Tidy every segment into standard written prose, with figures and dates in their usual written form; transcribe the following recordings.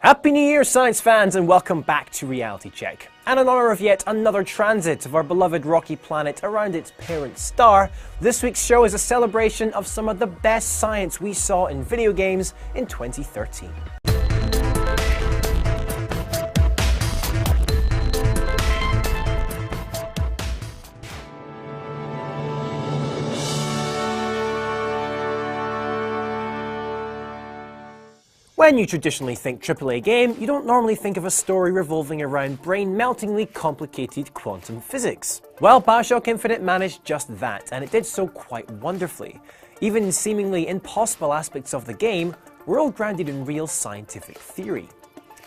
Happy New Year, science fans, and welcome back to Reality Check. And in honour of yet another transit of our beloved rocky planet around its parent star, this week's show is a celebration of some of the best science we saw in video games in 2013. When you traditionally think AAA game, you don't normally think of a story revolving around brain-meltingly complicated quantum physics. Well, BioShock Infinite managed just that, and it did so quite wonderfully. Even in seemingly impossible aspects of the game, were all grounded in real scientific theory.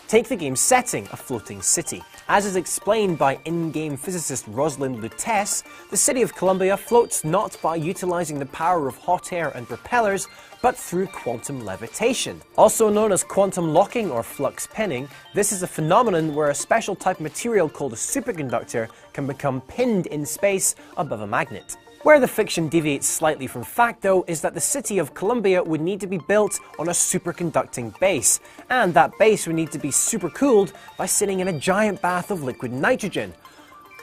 Take the game's setting, a floating city. As is explained by in-game physicist Rosalind Lutece, the city of Columbia floats not by utilizing the power of hot air and propellers, but through quantum levitation. Also known as quantum locking or flux pinning, this is a phenomenon where a special type of material called a superconductor can become pinned in space above a magnet. Where the fiction deviates slightly from fact, though, is that the city of Columbia would need to be built on a superconducting base, and that base would need to be supercooled by sitting in a giant bath of liquid nitrogen.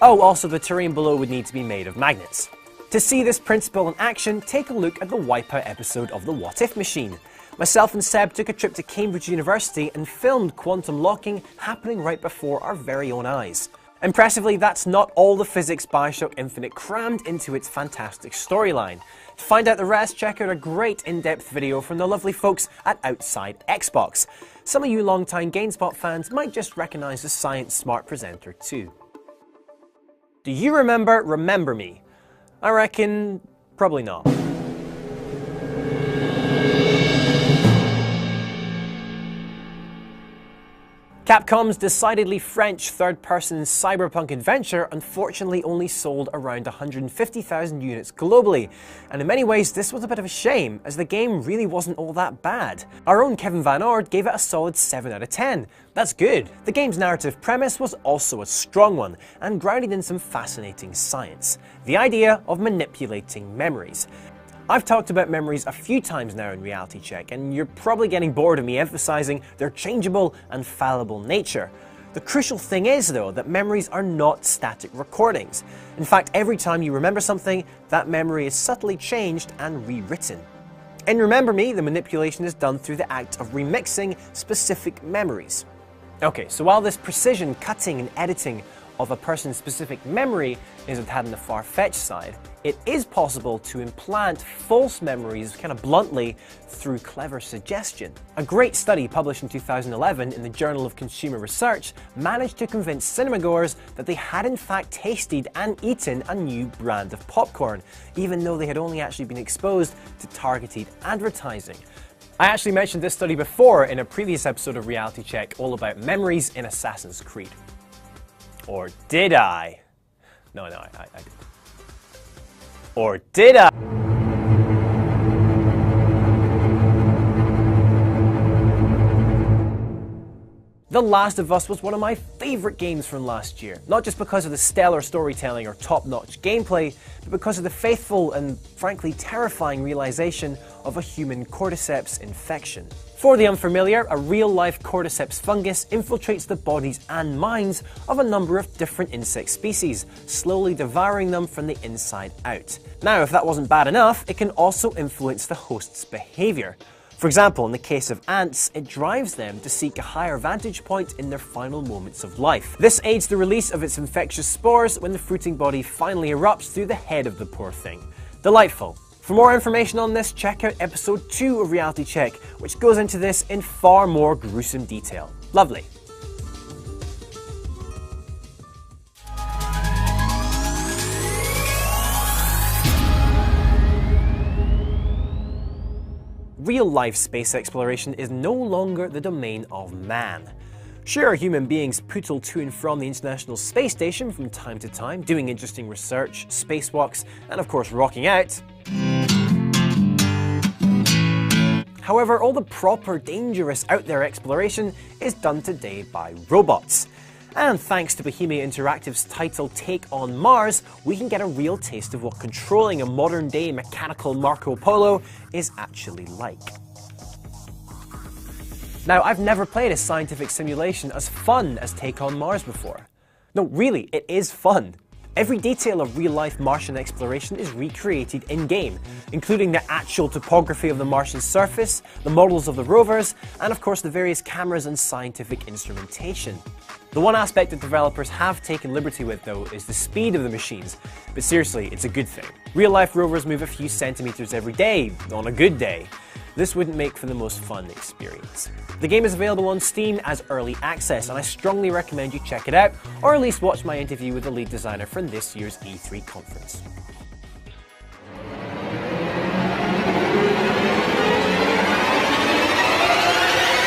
Oh, also the terrain below would need to be made of magnets. To see this principle in action, take a look at the Wipeout episode of the What If Machine. Myself and Seb took a trip to Cambridge University and filmed quantum locking happening right before our very own eyes. Impressively, that's not all the physics BioShock Infinite crammed into its fantastic storyline. To find out the rest, check out a great in-depth video from the lovely folks at Outside Xbox. Some of you longtime GameSpot fans might just recognise the Science Smart presenter too. Do you Remember Me? I reckon, probably not. Capcom's decidedly French third-person cyberpunk adventure unfortunately only sold around 150,000 units globally, and in many ways this was a bit of a shame, as the game really wasn't all that bad. Our own Kevin Van Ord gave it a solid 7 out of 10. That's good. The game's narrative premise was also a strong one, and grounded in some fascinating science. The idea of manipulating memories. I've talked about memories a few times now in Reality Check, and you're probably getting bored of me emphasizing their changeable and fallible nature. The crucial thing is, though, that memories are not static recordings. In fact, every time you remember something, that memory is subtly changed and rewritten. In Remember Me, the manipulation is done through the act of remixing specific memories. Okay, so while this precision cutting and editing of a person's specific memory isn't had on the far-fetched side, it is possible to implant false memories kind of bluntly through clever suggestion. A great study published in 2011 in the Journal of Consumer Research managed to convince cinemagoers that they had in fact tasted and eaten a new brand of popcorn, even though they had only actually been exposed to targeted advertising. I actually mentioned this study before in a previous episode of Reality Check all about memories in Assassin's Creed. Or did I? No, I did. Or did I? The Last of Us was one of my favourite games from last year, not just because of the stellar storytelling or top-notch gameplay, but because of the faithful and frankly terrifying realisation of a human cordyceps infection. For the unfamiliar, a real-life cordyceps fungus infiltrates the bodies and minds of a number of different insect species, slowly devouring them from the inside out. Now, if that wasn't bad enough, it can also influence the host's behaviour. For example, in the case of ants, it drives them to seek a higher vantage point in their final moments of life. This aids the release of its infectious spores when the fruiting body finally erupts through the head of the poor thing. Delightful. For more information on this, check out episode 2 of Reality Check, which goes into this in far more gruesome detail. Lovely. Real-life space exploration is no longer the domain of man. Sure, human beings pootle to and from the International Space Station from time to time, doing interesting research, spacewalks, and of course rocking out. However, all the proper, dangerous, out-there exploration is done today by robots. And thanks to Bohemia Interactive's title Take on Mars, we can get a real taste of what controlling a modern-day mechanical Marco Polo is actually like. Now, I've never played a scientific simulation as fun as Take on Mars before. No, really, it is fun. Every detail of real-life Martian exploration is recreated in-game, including the actual topography of the Martian surface, the models of the rovers, and of course the various cameras and scientific instrumentation. The one aspect that developers have taken liberty with, though, is the speed of the machines, but seriously, it's a good thing. Real-life rovers move a few centimeters every day, on a good day. This wouldn't make for the most fun experience. The game is available on Steam as early access, and I strongly recommend you check it out, or at least watch my interview with the lead designer from this year's E3 conference.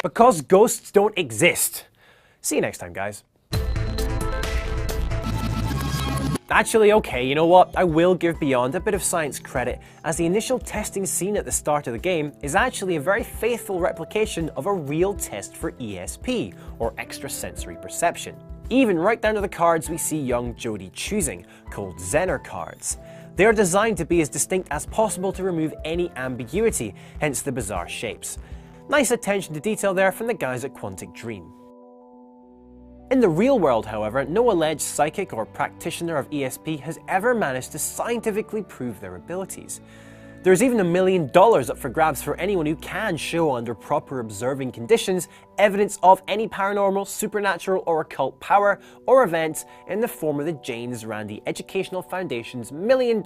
Because ghosts don't exist. See you next time, guys. Actually, okay, you know what? I will give Beyond a bit of science credit, as the initial testing scene at the start of the game is actually a very faithful replication of a real test for ESP, or extrasensory perception. Even right down to the cards we see young Jodie choosing, called Zener cards. They are designed to be as distinct as possible to remove any ambiguity, hence the bizarre shapes. Nice attention to detail there from the guys at Quantic Dream. In the real world, however, no alleged psychic or practitioner of ESP has ever managed to scientifically prove their abilities. There's even $1 million up for grabs for anyone who can show under proper observing conditions evidence of any paranormal, supernatural or occult power or event in the form of the James Randi Educational Foundation's $1 million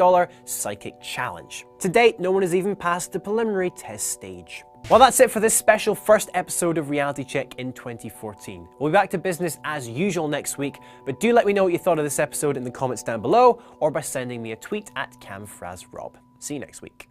Psychic Challenge. To date, no one has even passed the preliminary test stage. Well, that's it for this special first episode of Reality Check in 2014. We'll be back to business as usual next week, but do let me know what you thought of this episode in the comments down below, or by sending me a tweet at CamFrazRob. See you next week.